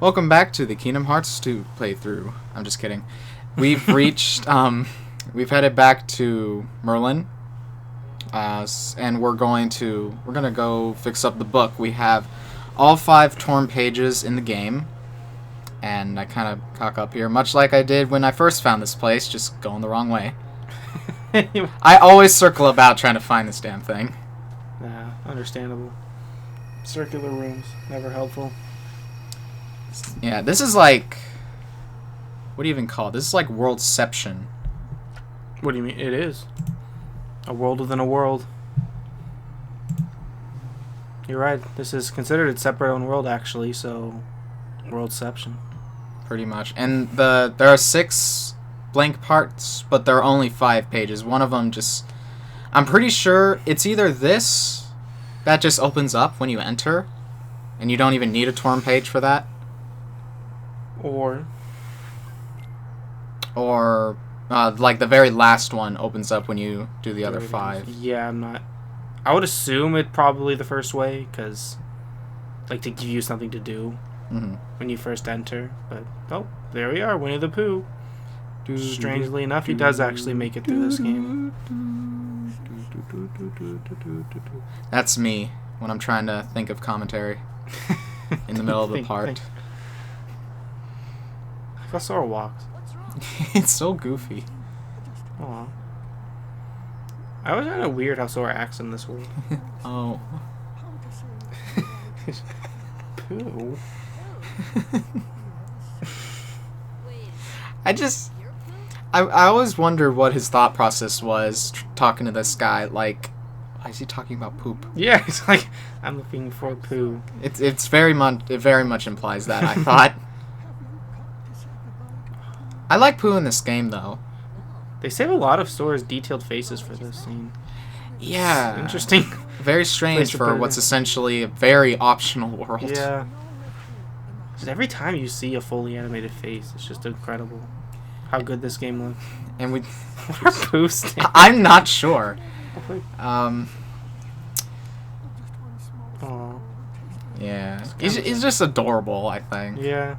Welcome back to the Kingdom Hearts 2 playthrough. I'm just kidding. We've reached, we've headed back to Merlin, and we're gonna go fix up the book. We have all 5 torn pages in the game, and I kind of cock up here, much like I did when I first found this place, just going the wrong way. I always circle about trying to find this damn thing. Yeah, understandable. Circular rooms, never helpful. Yeah, this is like... What do you even call it? This is like Worldception. What do you mean? It is. A world within a world. You're right. This is considered its separate own world, actually, so... Worldception. Pretty much. And there are 6 blank parts, but there are only 5 pages. One of them just... I'm pretty sure it's either this that just opens up when you enter, and you don't even need a torn page for that. Or like the very last one opens up when you do the other 5. Yeah, I'm not... I would assume it probably the first way, because... Like, to give you something to do when you first enter. But, oh, there we are, Winnie the Pooh. Strangely enough, he does actually make it through this game. That's me, when I'm trying to think of commentary in the middle of the part. How Sora walks. It's so goofy. Aw. I always find it weird how Sora acts in this world. Oh. Pooh. I always wonder what his thought process was talking to this guy. Like, why is he talking about poop? Yeah, it's like, I'm looking for Pooh. It very much implies that, I thought. I like Pooh in this game, though. They save a lot of Sora's detailed faces for this scene. Yeah. Interesting. Very strange for what's essentially a very optional world. Yeah. Just every time you see a fully animated face, it's just incredible how good this game looks. And we... Where Pooh stands? I'm not sure. Aw. Yeah. He's just adorable, I think. Yeah.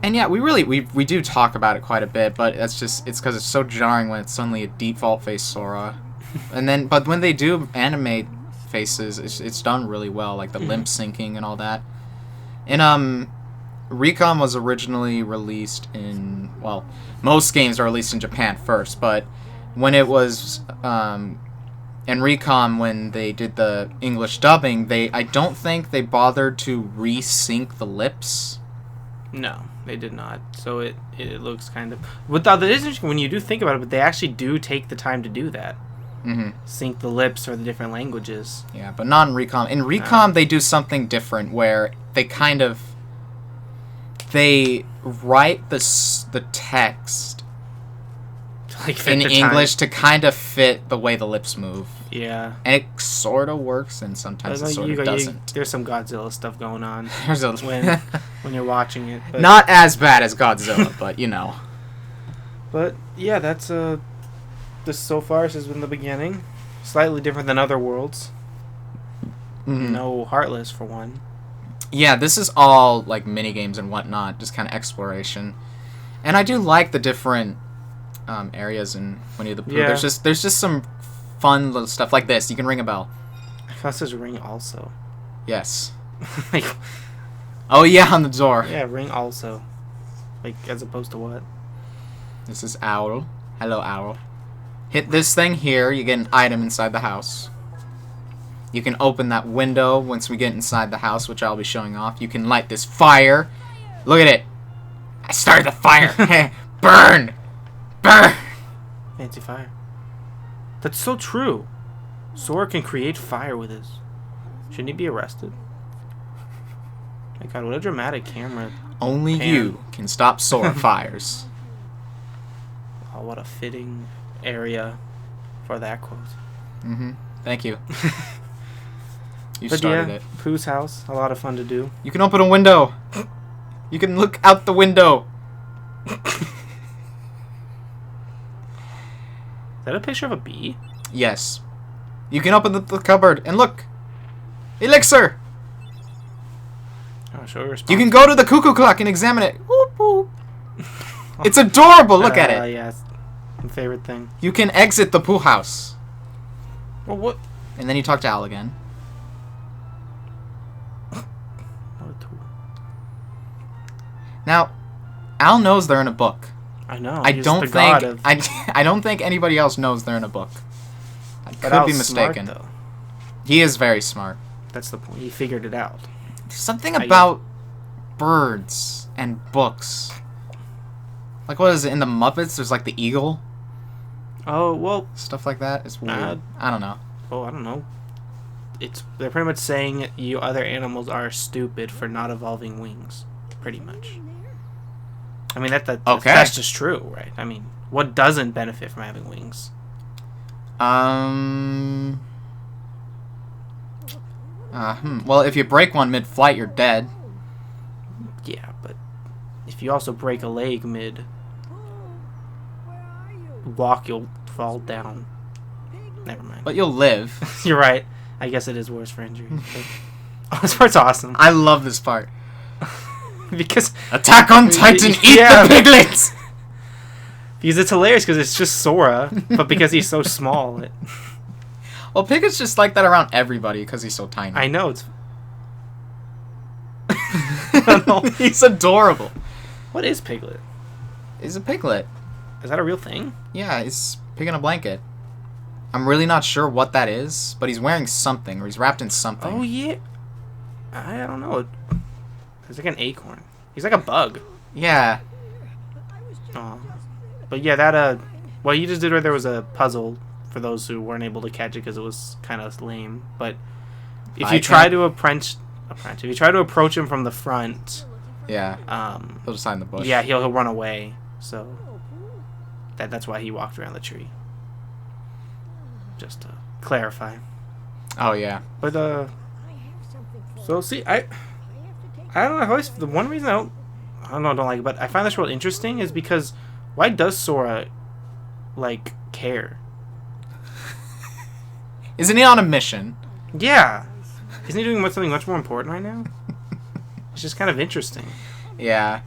And yeah, we do talk about it quite a bit, but it's because it's so jarring when it's suddenly a default face Sora, but when they do animate faces, it's done really well, like the limp syncing and all that. And Recon was originally released in, well, most games are released in Japan first, but when it was in Recon, when they did the English dubbing, I don't think they bothered to re-sync the lips. No, they did not. So it looks kind of... But that is interesting when you do think about it, but they actually do take the time to do that. Sync the lips for the different languages. Yeah, but not in Recon. In Recon, they do something different where they kind of... They write the text like in English to kind of fit the way the lips move. Yeah. And it sort of works, and sometimes it sort of doesn't. There's some Godzilla stuff going on There's when you're watching it. But not as bad as Godzilla, but you know. But yeah, that's this so far has been the beginning. Slightly different than other worlds. No Heartless for one. Yeah, this is all like mini games and whatnot, just kind of exploration. And I do like the different areas in Winnie the Pooh. Yeah. There's just some fun little stuff like this. You can ring a bell. I thought it says ring also. Yes. Like, oh yeah, on the door. yeah, ring also. Like, as opposed to what? This is Owl. Hello, Owl. Hit this thing here, you get an item inside the house. You can open that window once we get inside the house, which I'll be showing off. You can light this fire. Look at it. I started the fire. Burn! Burn! Fancy fire. That's so true. Sora can create fire with his... Shouldn't he be arrested? My god, what a dramatic camera. Only you can stop Sora fires. Oh, what a fitting area for that quote. Thank you. You But started yeah, it. Pooh's house, a lot of fun to do. You can open a window. You can look out the window. Is that a picture of a bee? Yes. You can open the cupboard and look. Elixir! show your response. You can go to the cuckoo clock and examine it. Whoop, whoop. It's adorable. Look at it. Yeah, it's my favorite thing. You can exit the poo house. Well, what? And then you talk to Al again. Now, Al knows they're in a book. I know. I don't think I don't think anybody else knows they're in a book. I could be mistaken. Smart, though. He is very smart. That's the point. He figured it out. Something about birds and books. Like, what is it in the Muppets? There's like the eagle. Oh well, stuff like that. It's weird. I don't know. Oh, I don't know. They're pretty much saying you other animals are stupid for not evolving wings. Pretty much. I mean that's just true, right? I mean, what doesn't benefit from having wings? Well, if you break one mid-flight, you're dead. Yeah, but if you also break a leg mid-walk, you'll fall down. Never mind. But you'll live. You're right. I guess it is worse for injuries. Oh, this part's awesome. I love this part. Because Attack on Titan, eat the piglets! Because it's hilarious because it's just Sora, but because he's so small. Well, Piglet's just like that around everybody because he's so tiny. I know. He's adorable. What is Piglet? He's a piglet. Is that a real thing? Yeah, he's pig in a blanket. I'm really not sure what that is, but he's wearing something, or he's wrapped in something. Oh, yeah. I don't know. He's like an acorn. He's like a bug. Yeah. Oh. But yeah, that, what you just did right there was a puzzle for those who weren't able to catch it because it was kind of lame. But if you try to approach him from the front... Yeah. He'll just hide in the bush. Yeah, he'll run away. So that's why he walked around the tree. Just to clarify. Oh, yeah. But, so, see, I don't know. The one reason I don't like it, but I find this real interesting is because why does Sora, like, care? Isn't he on a mission? Yeah. Isn't he doing something much more important right now? It's just kind of interesting. Yeah.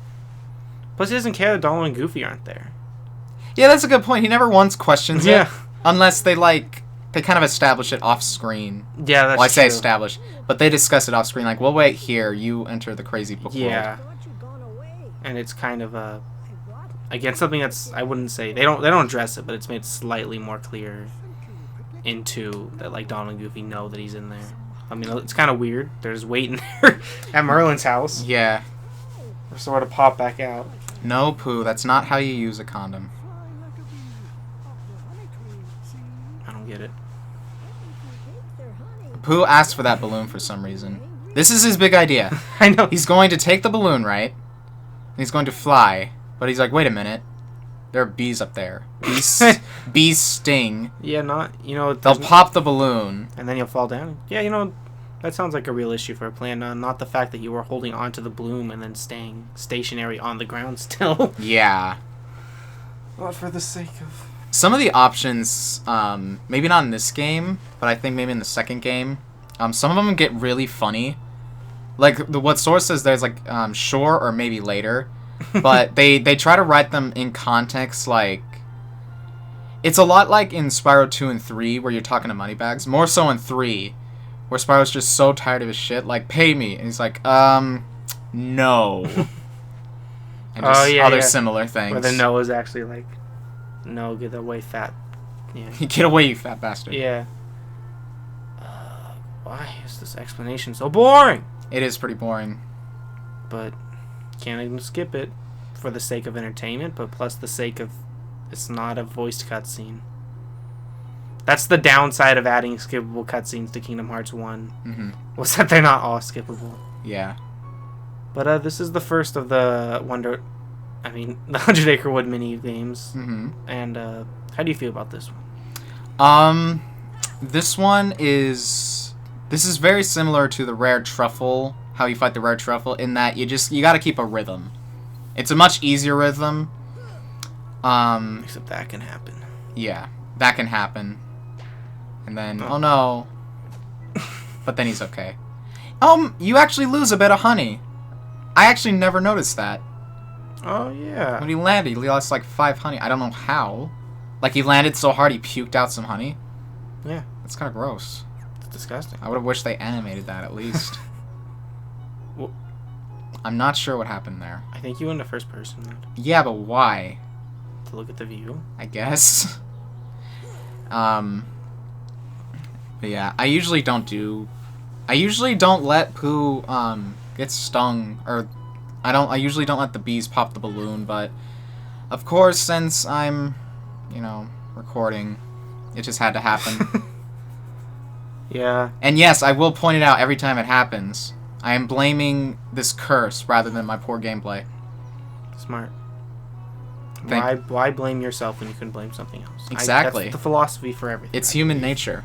Plus, he doesn't care that Donald and Goofy aren't there. Yeah, that's a good point. He never once questions it. Unless they kind of establish it off screen. Yeah, that's true. I say true. establish, but they discuss it off screen. Like, we'll wait here. You enter the crazy book world. Yeah. And it's kind of again something that's I wouldn't say they don't address it, but it's made slightly more clear into that like Donald and Goofy know that he's in there. I mean, it's kind of weird. They're just waiting there at Merlin's house. Yeah. For Sora to pop back out. No, Pooh. That's not how you use a condom. Get it. Pooh asked for that balloon for some reason. This is his big idea. I know. He's going to take the balloon, right? And he's going to fly. But he's like, wait a minute. There are bees up there. Bees sting. Yeah, they'll pop the balloon. And then you'll fall down. Yeah, that sounds like a real issue for a plan. Not the fact that you were holding onto the balloon and then staying stationary on the ground still. Yeah. Not for the sake of... Some of the options, maybe not in this game, but I think maybe in the second game, some of them get really funny. Like, what Sora says there's, like, sure or maybe later. But they try to write them in context, like... It's a lot like in Spyro 2 and 3, where you're talking to Moneybags. More so in 3, where Spyro's just so tired of his shit, like, pay me. And he's like, no. And just other similar things. Where the no is actually, like... No, get away, fat. Yeah. Get away, you fat bastard. Yeah. Why is this explanation so boring? It is pretty boring. But can't even skip it for the sake of entertainment, but plus the sake of it's not a voiced cutscene. That's the downside of adding skippable cutscenes to Kingdom Hearts 1. Mm-hmm. Was that they're not all skippable. Yeah. But this is the first of the the 100 Acre Wood mini games. Mm-hmm. And how do you feel about this one? This one is very similar to the rare truffle, how you fight the rare truffle, in that you got to keep a rhythm. It's a much easier rhythm. Except that can happen. Yeah, that can happen. And then oh no. But then he's okay. You actually lose a bit of honey. I actually never noticed that. Oh, yeah. When he landed, he lost like 5 honey. I don't know how. Like, he landed so hard he puked out some honey. Yeah. That's kind of gross. It's disgusting. I would have wished they animated that at least. Well, I'm not sure what happened there. I think you went to first person mode. Yeah, but why? To look at the view. I guess. But yeah, I usually don't let poo get stung, or I usually don't let the bees pop the balloon, but of course, since I'm, recording, it just had to happen. Yeah. And yes, I will point it out every time it happens. I am blaming this curse rather than my poor gameplay. Smart. Why blame yourself when you can blame something else? Exactly. That's the philosophy for everything. It's human nature.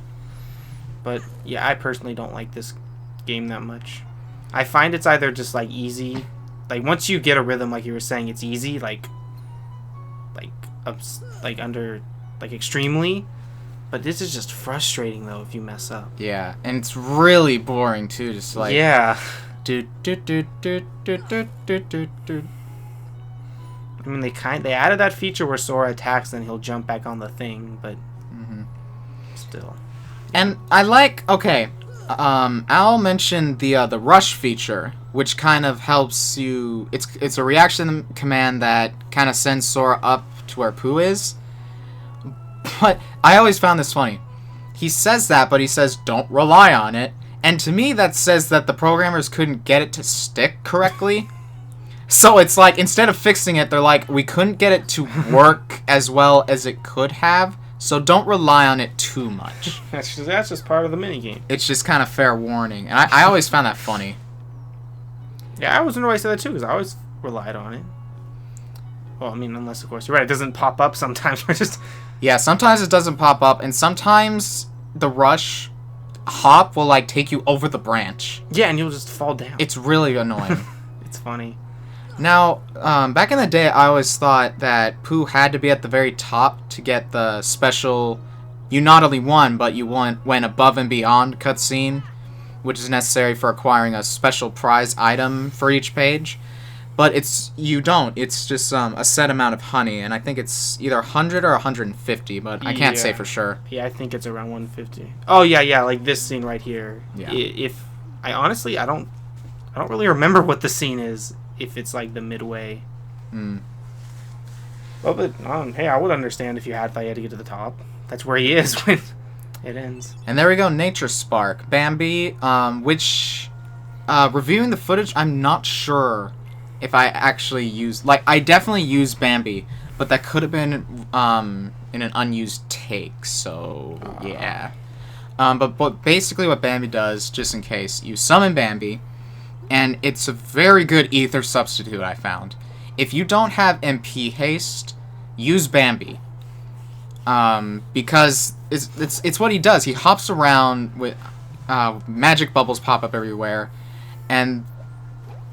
But yeah, I personally don't like this game that much. I find it's either just like easy, like once you get a rhythm, like you were saying, it's easy, like extremely. But this is just frustrating though if you mess up. Yeah, and it's really boring too. Just like yeah. I mean, they added that feature where Sora attacks and he'll jump back on the thing, but still. And I like Al mentioned the rush feature, which kind of helps you. It's a reaction command that kind of sends Sora up to where Pooh is. But I always found this funny. He says that, but he says don't rely on it. And to me, that says that the programmers couldn't get it to stick correctly. So it's like, instead of fixing it, they're like, we couldn't get it to work as well as it could have, so don't rely on it too much. That's just part of the minigame. It's just kind of fair warning. And I always found that funny. Yeah, I was wondering why I said that too, because I always relied on it. Well, I mean, unless, of course, you're right, it doesn't pop up sometimes. Yeah, sometimes it doesn't pop up, and sometimes the rush hop will, like, take you over the branch. Yeah, and you'll just fall down. It's really annoying. It's funny. Now, back in the day, I always thought that Pooh had to be at the very top to get the special, you not only won, but you went above and beyond cutscene, which is necessary for acquiring a special prize item for each page. But you don't. It's just a set amount of honey, and I think it's either 100 or 150, but I can't say for sure. Yeah, I think it's around 150. Oh yeah, like this scene right here. Yeah. If I honestly, I don't really remember what the scene is. If it's like the midway. Well, but hey, I would understand if you had to get to the top. That's where he is when it ends. And there we go, Nature Spark, Bambi. Which reviewing the footage, I'm not sure if I actually used. Like, I definitely used Bambi, but that could have been in an unused take. So yeah. But basically, what Bambi does, just in case, you summon Bambi. And it's a very good ether substitute, I found. If you don't have MP haste, use Bambi. Because it's what he does. He hops around with magic bubbles pop up everywhere, and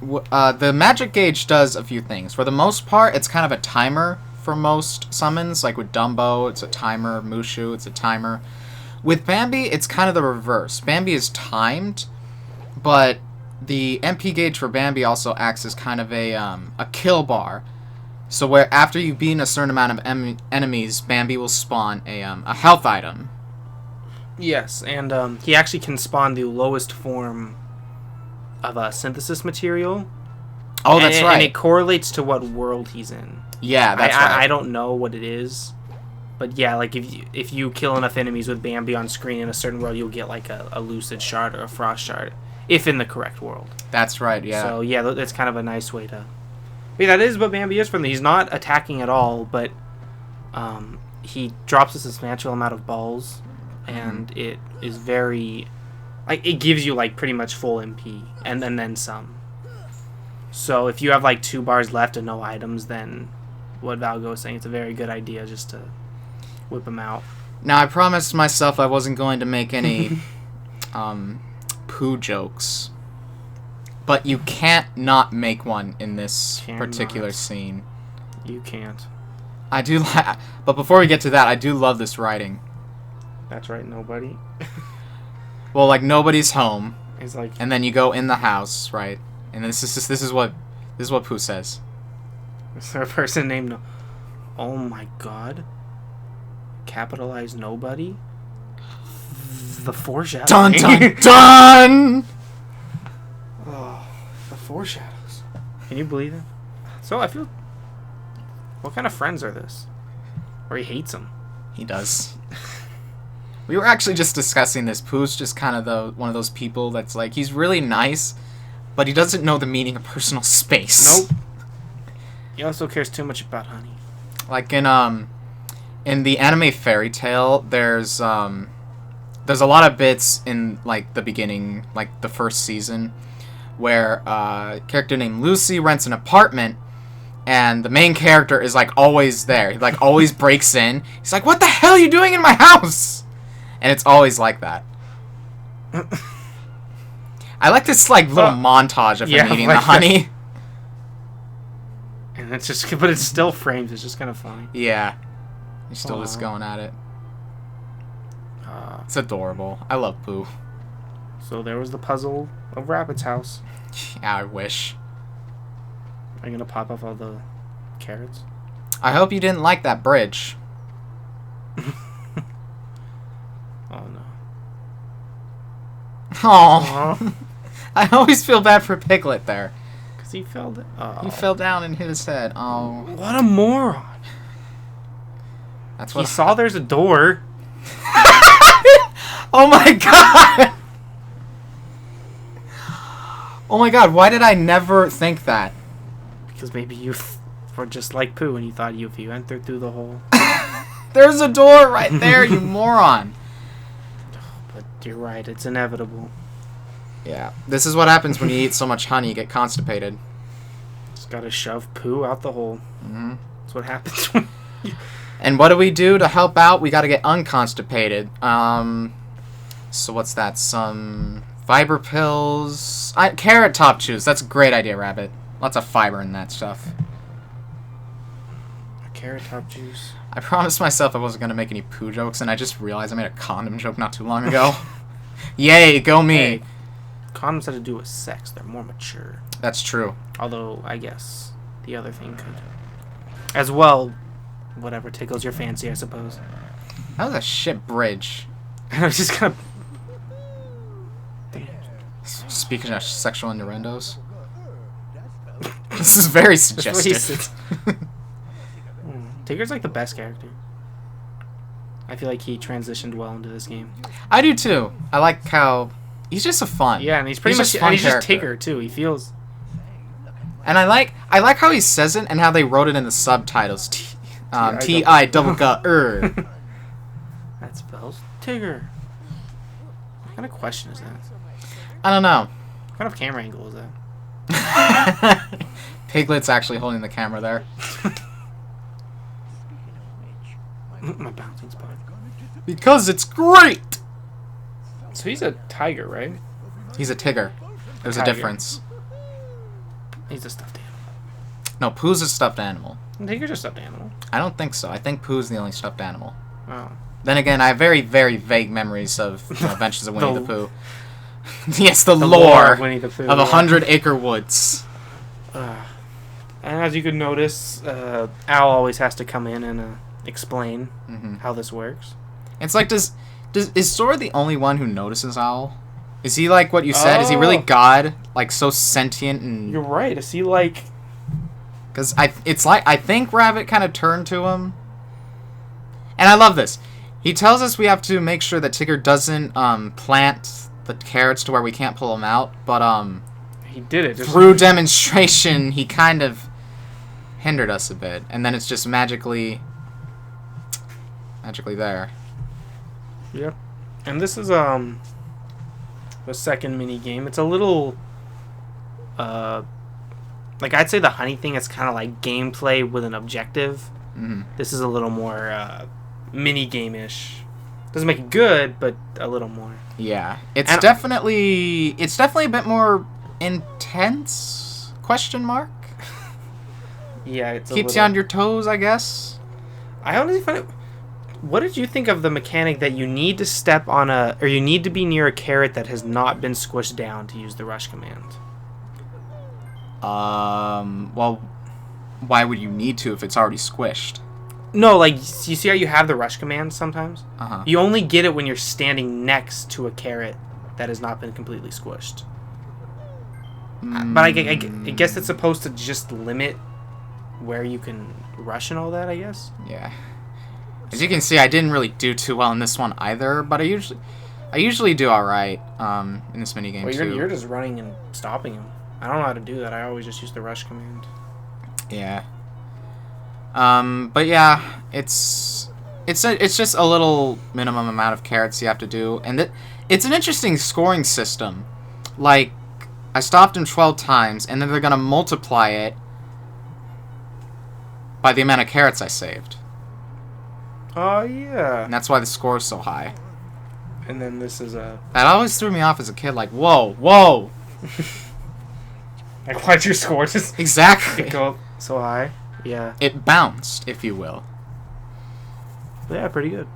the magic gauge does a few things. For the most part, it's kind of a timer for most summons. Like with Dumbo, it's a timer. Mushu, it's a timer. With Bambi, it's kind of the reverse. Bambi is timed, but the MP gauge for Bambi also acts as kind of a kill bar. So where after you've beaten a certain amount of enemies, Bambi will spawn a health item. Yes, and he actually can spawn the lowest form of a synthesis material. Oh, that's right. And it correlates to what world he's in. Yeah, that's right. I don't know what it is. But yeah, like if you kill enough enemies with Bambi on screen in a certain world, you'll get like a lucid shard or a frost shard. If in the correct world. That's right, yeah. So, yeah, that's kind of a nice way to... I mean, that is what Bambi is for me. He's not attacking at all, but he drops a substantial amount of balls, and it is very... Like, it gives you, like, pretty much full MP, and then some. So, if you have, like, 2 bars left and no items, then what Valgo was saying, it's a very good idea just to whip him out. Now, I promised myself I wasn't going to make any... Pooh jokes, but you can't not make one in this particular scene. You can't. I do but before we get to that, I do love this writing. That's right, nobody. Well, like, nobody's home. It's like, and then you go in the house, right? And this is what This is what Pooh says. Is there a person named... Oh my god. Capitalized nobody? The foreshadowing. Dun dun dun! Oh, the foreshadows. Can you believe it? So I feel... What kind of friends are this? Or he hates them? He does. We were actually just discussing this. Pooh's just kind of one of those people that's like, he's really nice, but he doesn't know the meaning of personal space. Nope. He also cares too much about honey. Like in the anime Fairy Tale, there's a lot of bits in like the beginning, like the first season, where a character named Lucy rents an apartment, and the main character is like always there. He like always breaks in. He's like, "What the hell are you doing in my house?" And it's always like that. I like this like little montage of him eating the honey. And it's just, but it's still frames. It's just kind of funny. Yeah, he's still just going at it. It's adorable. I love Pooh. So there was the puzzle of Rabbit's house. Yeah, I wish. Are you gonna pop off all the carrots? I hope you didn't like that bridge. Oh no. Oh, I always feel bad for Piglet there. Cause he fell down. Oh. He fell down and hit his head. Oh, what a moron! That's what he saw. There's a door. Oh my god! Oh my god! Why did I never think that? Because maybe you were just like Pooh, and you thought if you entered through the hole. There's a door right there, you moron. But you're right. It's inevitable. Yeah, this is what happens when you eat so much honey. You get constipated. Just gotta shove Pooh out the hole. Mm-hmm. That's what happens when. And what do we do to help out? We gotta get unconstipated. So what's that? Some fiber pills. Carrot top juice. That's a great idea, Rabbit. Lots of fiber in that stuff. Carrot top juice. I promised myself I wasn't gonna make any Pooh jokes, and I just realized I made a condom joke not too long ago. Yay, go me! Hey, condoms have to do with sex. They're more mature. That's true. Although, I guess the other thing could. As well, whatever tickles your fancy, I suppose. That was a shit bridge. I was just gonna. Speaking of sexual innuendos. This is very suggestive. Tigger's like the best character. I feel like he transitioned well into this game. I do too. I like how he's just a fun. Yeah, and he's pretty much and he's just Tigger too. He feels. And I like how he says it and how they wrote it in the subtitles. T-I-double-G-er. That spells Tigger. What kind of question is that? I don't know. What kind of camera angle is that? Piglet's actually holding the camera there. My bouncing spot. Because it's great! So he's a tiger, right? He's a Tigger. There's a difference. He's a stuffed animal. No, Pooh's a stuffed animal. Tigger's a stuffed animal. I don't think so. I think Pooh's the only stuffed animal. Oh. Then again, I have very, very vague memories of Adventures of Winnie the Pooh. Yes, the lore of Winnie the Pooh, of 100 Acre Woods. And as you can notice, Al always has to come in and explain how this works. It's like, is Sora the only one who notices Owl? Is he like what you said? Is he really God? Like so sentient and... You're right. Is he like... Because I think Rabbit kind of turned to him. And I love this. He tells us we have to make sure that Tigger doesn't plant the carrots to where we can't pull them out. But he did it. Through demonstration, he kind of hindered us a bit. And then it's just magically there. Yep. And this is the second mini game. It's a little like I'd say the honey thing is kind of like gameplay with an objective. This is a little more mini game-ish. Doesn't make it good, but a little more. Yeah. It's definitely a bit more intense? Question mark? Yeah, it's keeps you on your toes, I guess. I honestly find it. What did you think of the mechanic that you need to step on or you need to be near a carrot that has not been squished down to use the rush command? Well, why would you need to if it's already squished? No, like, you see how you have the rush command sometimes? Uh-huh. You only get it when you're standing next to a carrot that has not been completely squished. But I guess it's supposed to just limit where you can rush and all that, I guess. Yeah. As you can see, I didn't really do too well in this one either, but I usually do alright in this minigame too. You're just running and stopping him. I don't know how to do that. I always just use the rush command. Yeah. But yeah, it's just a little minimum amount of carrots you have to do, and it's an interesting scoring system. Like, I stopped him 12 times, and then they're gonna multiply it by the amount of carrots I saved. Oh yeah. And that's why the score is so high. And then this is a... That always threw me off as a kid, like, whoa, whoa! Like, why'd your score just... Exactly. go up so high? Yeah. It bounced, if you will. But yeah, pretty good.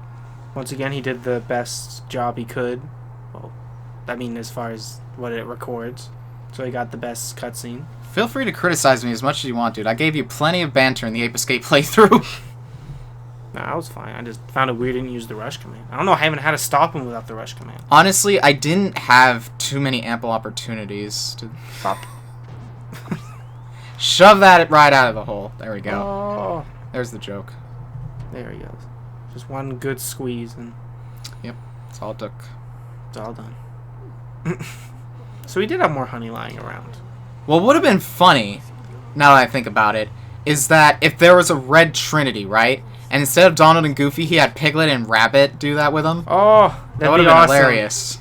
Once again, he did the best job he could. Well, I mean, as far as what it records. So he got the best cutscene. Feel free to criticize me as much as you want, dude. I gave you plenty of banter in the Ape Escape playthrough. Nah, I was fine. I just found it weird he didn't use the rush command. I don't know. I haven't had to stop him without the rush command. Honestly, I didn't have too many ample opportunities to stop. Shove that right out of the hole. There we go. Oh. There's the joke. There he goes. Just one good squeeze and... Yep. That's all it took. It's all done. So he did have more honey lying around. What would have been funny, now that I think about it, is that if there was a red trinity, right? And instead of Donald and Goofy, he had Piglet and Rabbit do that with him. Oh, that would have been awesome. hilarious.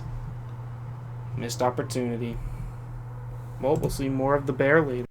Missed opportunity. Well, we'll see more of the bear later.